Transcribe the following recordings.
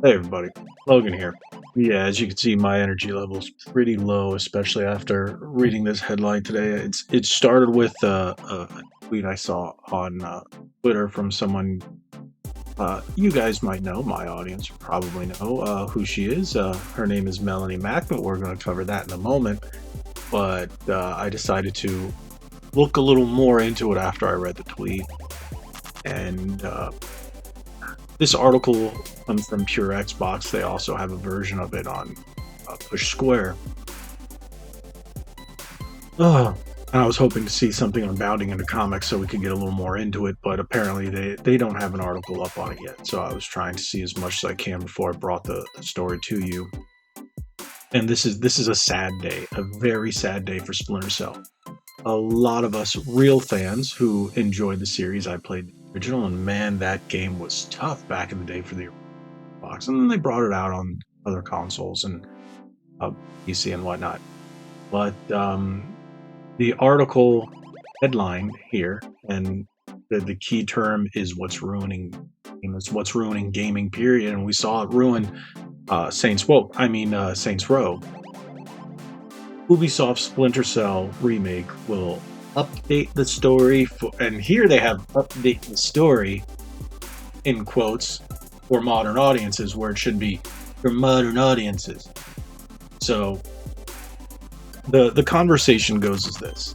Hey everybody, Logan here. Yeah, as you can see, my energy level's pretty low, especially after reading this headline today. It started with a tweet I saw on Twitter from someone you guys might know, my audience probably know who she is. Her name is Melanie Mack, but we're going to cover that in a moment. But I decided to look a little more into it after I read the tweet, and this article comes from Pure Xbox. They also have a version of it on Push Square. And I was hoping to see something on bounding into comics so we could get a little more into it, but apparently they don't have an article up on it yet. So I was trying to see as much as I can before I brought the story to you. And this is a sad day, a very sad day for Splinter Cell. A lot of us real fans who enjoyed the series, I played the original, and man, that game was tough back in the day for the Xbox. And then they brought it out on other consoles and PC and whatnot. But the article headline here, and the key term is what's ruining gaming, period. And we saw it ruin Saints Row. Ubisoft Splinter Cell remake will update the story and here they have update the story in quotes for modern audiences, where it should be for modern audiences. So the conversation goes as this.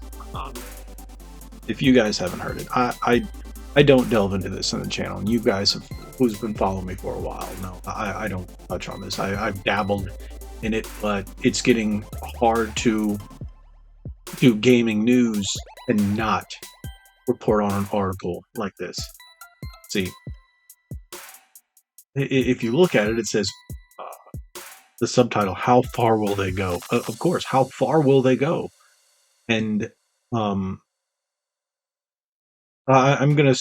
If you guys haven't heard it, I don't delve into this on the channel, and you guys who's been following me for a while know I don't touch on this. I've dabbled in it, but it's getting hard to do gaming news and not report on an article like this. See, if you look at it, it says the subtitle, how far will they go? Of course, how far will they go? And I'm gonna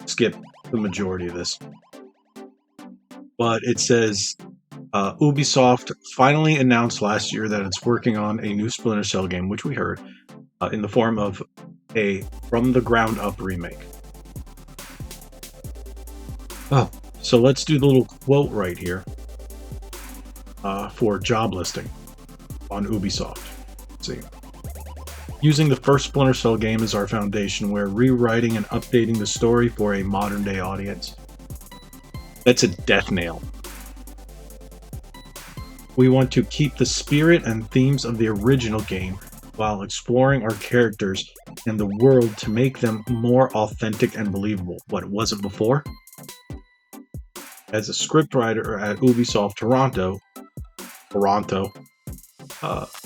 skip the majority of this, but it says Ubisoft finally announced last year that it's working on a new Splinter Cell game, which we heard, in the form of a from-the-ground-up remake. So let's do the little quote right here for job listing on Ubisoft. Let's see. Using the first Splinter Cell game as our foundation, we're rewriting and updating the story for a modern-day audience. That's a death nail. We want to keep the spirit and themes of the original game while exploring our characters and the world to make them more authentic and believable. What, it wasn't before? As a scriptwriter at Ubisoft Toronto,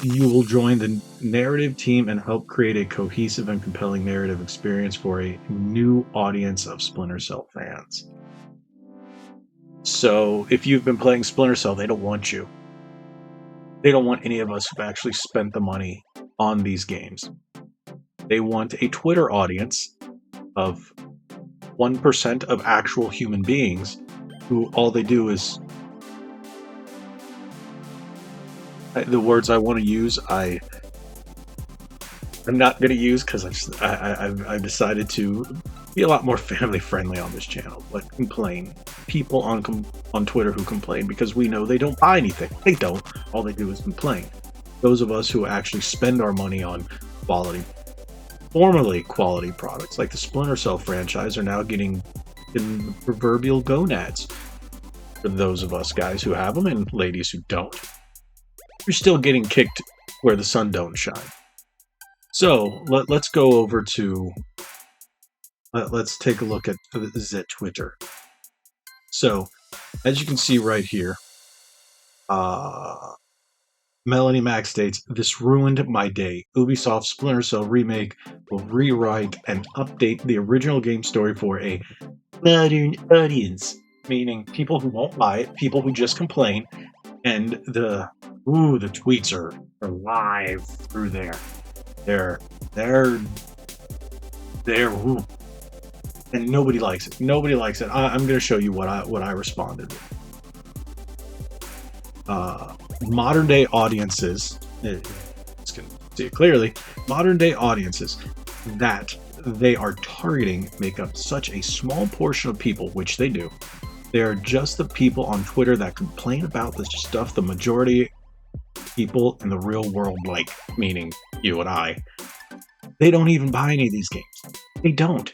you will join the narrative team and help create a cohesive and compelling narrative experience for a new audience of Splinter Cell fans. So if you've been playing Splinter Cell, they don't want you. They don't want any of us who've actually spent the money on these games. They want a Twitter audience of 1% of actual human beings who all they do is... The words I want to use, I'm not going to use because I've decided to be a lot more family friendly on this channel. But complain. People on Twitter who complain because we know they don't buy anything. They don't. All they do is complain. Those of us who actually spend our money on formerly quality products like the Splinter Cell franchise are now getting in the proverbial gonads. For those of us guys who have them and ladies who don't, you're still getting kicked where the sun don't shine. So let's go over to let's take a look at the Twitter. So, as you can see right here, Melanie Mack states, "This ruined my day. Ubisoft Splinter Cell remake will rewrite and update the original game story for a modern audience," meaning people who won't buy it, people who just complain, and the tweets are live through there. They're and nobody likes it. Nobody likes it. I'm going to show you what I responded with. Modern day audiences, you can see it clearly, modern day audiences that they are targeting make up such a small portion of people, which they do, They're just the people on Twitter that complain about the stuff the majority people in the real world like, meaning you and I. They don't even buy any of these games. They don't.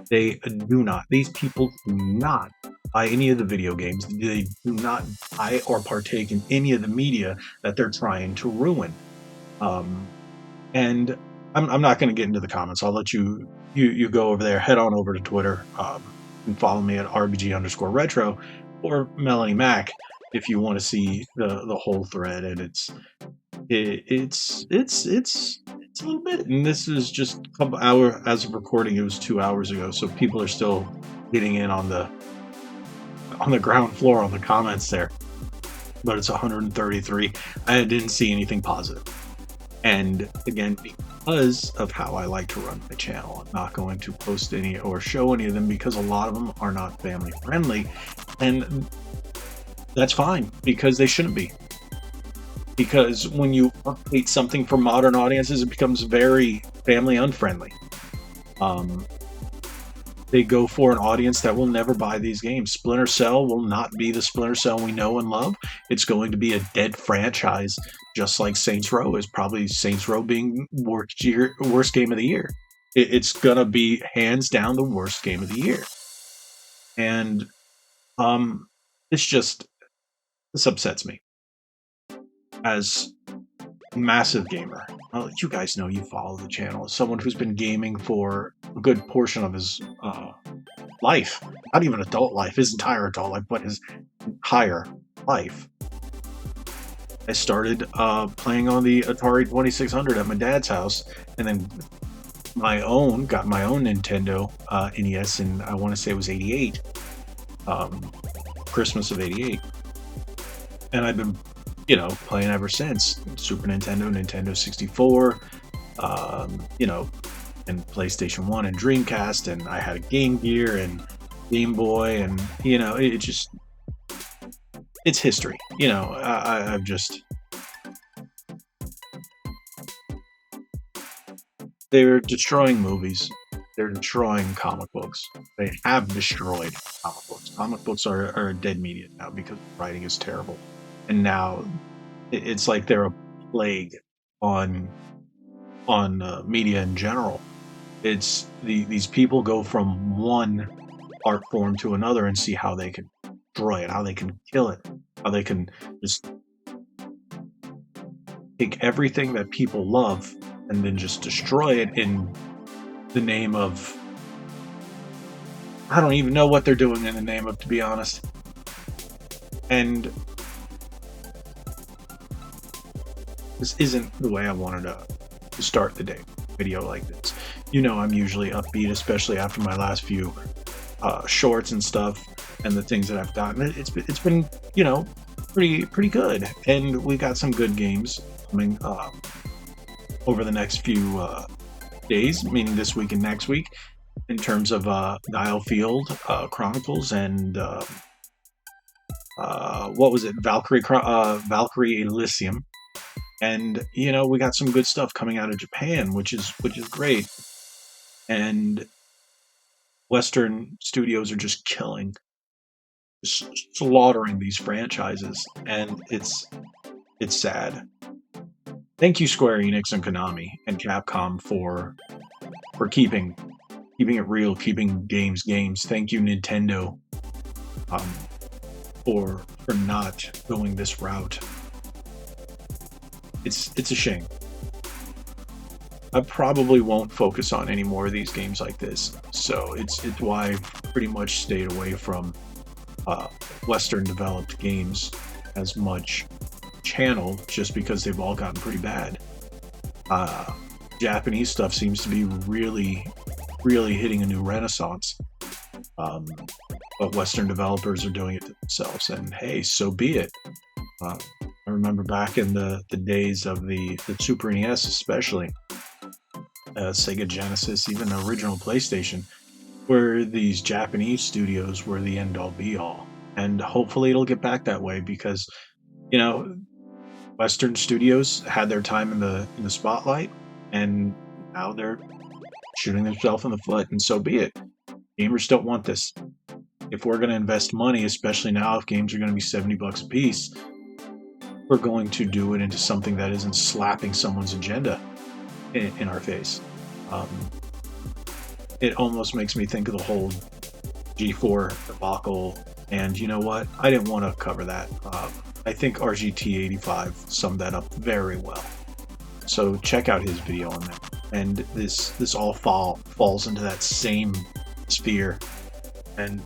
They do not. These people do not buy any of the video games. They do not buy or partake in any of the media that they're trying to ruin. Um, and I'm not going to get into the comments. I'll let you go over there. Head on over to Twitter and follow me at rbg_retro or Melanie Mac if you want to see the whole thread. And it's a little bit. And this is just a couple hour as of recording. It was 2 hours ago, so people are still getting in on the ground floor on the comments there. But it's 133. I didn't see anything positive. And again, because of how I like to run my channel, I'm not going to post any or show any of them because a lot of them are not family friendly. And that's fine because they shouldn't be. Because when you update something for modern audiences, it becomes very family unfriendly. They go for an audience that will never buy these games. Splinter Cell will not be the Splinter Cell we know and love. It's going to be a dead franchise, just like Saints Row is. Probably Saints Row being worst game of the year. It's gonna be hands down the worst game of the year. And this upsets me as a massive gamer. Well, you guys know, you follow the channel, as someone who's been gaming for a good portion of his life, not even adult life, his entire adult life, but his entire life. I started playing on the Atari 2600 at my dad's house, and then got my own Nintendo NES, and I want to say it was 88, Christmas of 88. And I've been, playing ever since. Super Nintendo, Nintendo 64, and PlayStation 1 and Dreamcast, and I had a Game Gear and Game Boy, and it's history. I've just, they're destroying movies, they're destroying comic books, they have destroyed comic books. Comic books are a dead media now because writing is terrible, and now it's like they're a plague on media in general. It's these people go from one art form to another and see how they can destroy it, how they can kill it, how they can just take everything that people love and then just destroy it in the name of, I don't even know what they're doing in the name of, to be honest. And this isn't the way I wanted to start the day. Video like this. I'm usually upbeat, especially after my last few shorts and stuff, and the things that I've gotten. It's been pretty good, and we got some good games coming over the next few days, meaning this week and next week, in terms of Dialfield Chronicles and what was it, Valkyrie Elysium. And we got some good stuff coming out of Japan, which is great. And Western studios are just slaughtering these franchises, and it's sad. Thank you, Square Enix and Konami and Capcom for keeping it real, keeping games. Thank you, Nintendo, for not going this route. It's a shame. I probably won't focus on any more of these games like this, so it's why I've pretty much stayed away from Western developed games as much channel, just because they've all gotten pretty bad. Japanese stuff seems to be really hitting a new renaissance, but Western developers are doing it to themselves, and hey, so be it. I remember back in the days of the Super NES, especially Sega Genesis, even the original PlayStation, where these Japanese studios were the end-all be-all. And hopefully it'll get back that way, because Western studios had their time in the spotlight, and now they're shooting themselves in the foot, and so be it. Gamers don't want this. if we're going to invest money, especially now if games are going to be $70 a piece, we're going to do it into something that isn't slapping someone's agenda in our face. It almost makes me think of the whole G4 debacle, and you know what? I didn't want to cover that. I think RGT85 summed that up very well. So check out his video on that. And this all falls into that same sphere. And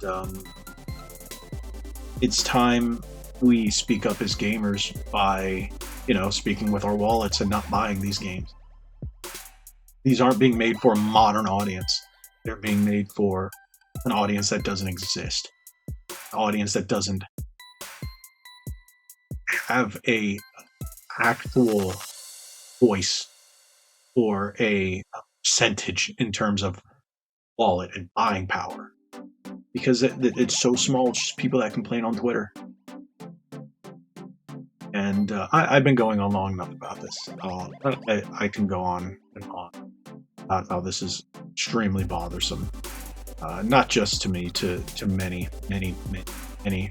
it's time we speak up as gamers by, speaking with our wallets and not buying these games. These aren't being made for a modern audience. They're being made for an audience that doesn't exist. An audience that doesn't have a actual voice or a percentage in terms of wallet and buying power. Because it's so small, it's just people that complain on Twitter. And I've been going on long enough about this. I can go on and on about how this is extremely bothersome. Not just to me, to many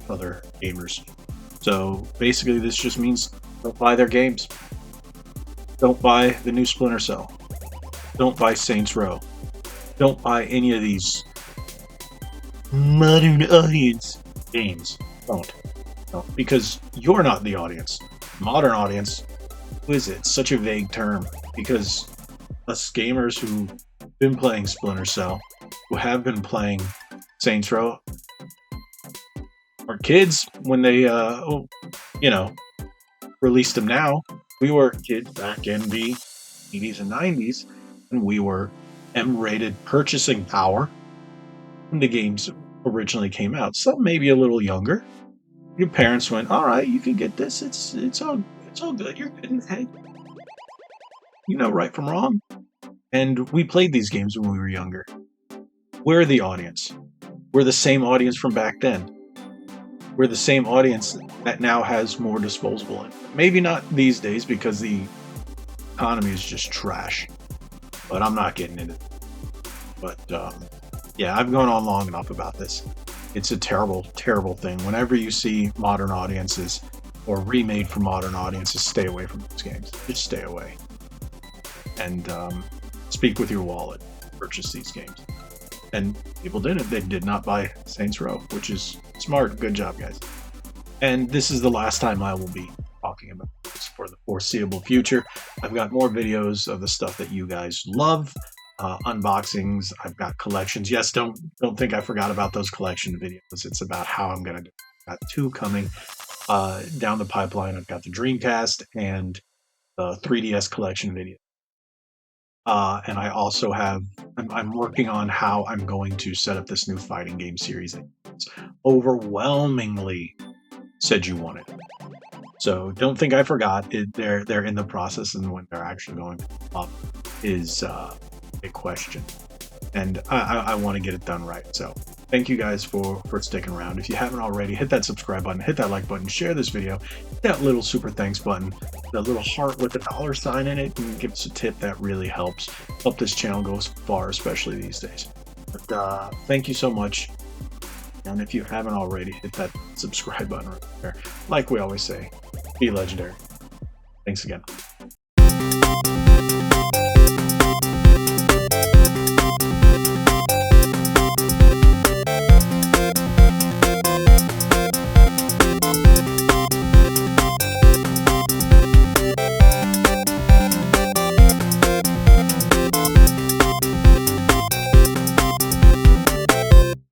other gamers. So basically this just means don't buy their games. Don't buy the new Splinter Cell. Don't buy Saints Row. Don't buy any of these modern audience games. Don't. Because you're not the audience. Modern audience, who is it? It's such a vague term. Because us gamers who've been playing Splinter Cell, who have been playing Saints Row, our kids, when they, released them now, we were kids back in the 80s and 90s, and we were M-rated purchasing power when the games originally came out. Some maybe a little younger. Your parents went, all right, you can get this. It's all good. You're good in the head. You know right from wrong. And we played these games when we were younger. We're the audience. We're the same audience from back then. We're the same audience that now has more disposable income. Maybe not these days because the economy is just trash. But I'm not getting into it. But yeah, I've gone on long enough about this. It's a terrible, terrible thing. Whenever you see modern audiences or remade for modern audiences, stay away from those games. Just stay away. And speak with your wallet. Purchase these games. And people didn't. They did not buy Saints Row, which is smart. Good job, guys. And this is the last time I will be talking about this for the foreseeable future. I've got more videos of the stuff that you guys love. Unboxings. I've got collections. Yes, don't think I forgot about those collection videos. It's about how I'm going to do it. I've got 2 coming down the pipeline. I've got the Dreamcast and the 3DS collection video. And I also have, I'm working on how I'm going to set up this new fighting game series. It's overwhelmingly said you want it. So don't think I forgot. They're in the process, and when they're actually going to come up is a question. And I want to get it done right. So thank you guys for sticking around. If you haven't already, hit that subscribe button, hit that like button, share this video, hit that little super thanks button, that little heart with the $sign in it, and give us a tip. That really help this channel go far, especially these days. But thank you so much. And if you haven't already, hit that subscribe button right there. Like we always say, be legendary. Thanks again.